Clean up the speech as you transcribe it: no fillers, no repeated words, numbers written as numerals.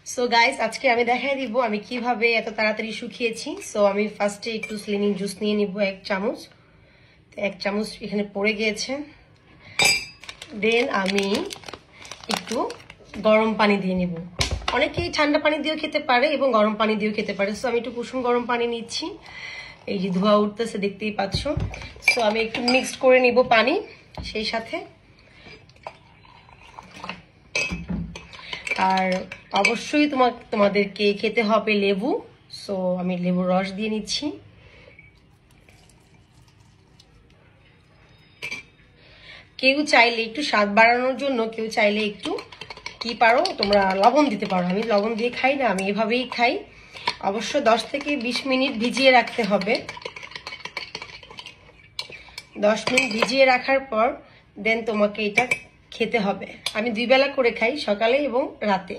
So guys, আজকে আমি দেখাই দিব আমি কিভাবে এত তাড়াতাড়ি শুকিয়েছি। সো আমি ফার্স্টে একটু স্লিমিং জুস নিয়ে নিব 1 চামচ। 1 চামচ এখানে পড়ে গিয়েছে। দেন আমি একটু গরম পানি দিয়ে নিব। অনেকেই ঠান্ডা পানি দিয়েও খেতে পারে এবং গরম পানি দিয়েও খেতে পারে। সো আমি একটু কুসুম গরম পানি নিচ্ছি। এই যে ধোয়া উঠতেছে, দেখতেই পাচ্ছ। সো আমি একটু মিক্সড করে নিব পানি, সেই সাথে আর অবশ্যই তোমাদেরকে খেতে হবে লেবু। সো আমি লেবুর রস দিয়ে নিচ্ছি। কেউ চাইলে একটু স্বাদ বাড়ানোর জন্য কেউ চাইলে একটু কি পারো তোমরা লবণ দিতে পারো। আমি লবণ দিয়ে খাই না, আমি এভাবেই খাই। অবশ্য 10 থেকে 20 মিনিট ভিজিয়ে রাখতে হবে। 10 মিনিট ভিজিয়ে রাখার পর দেন তোমাকে এটা খেতে হবে। আমি 2 বেলা করে খাই, সকালে এবং রাতে।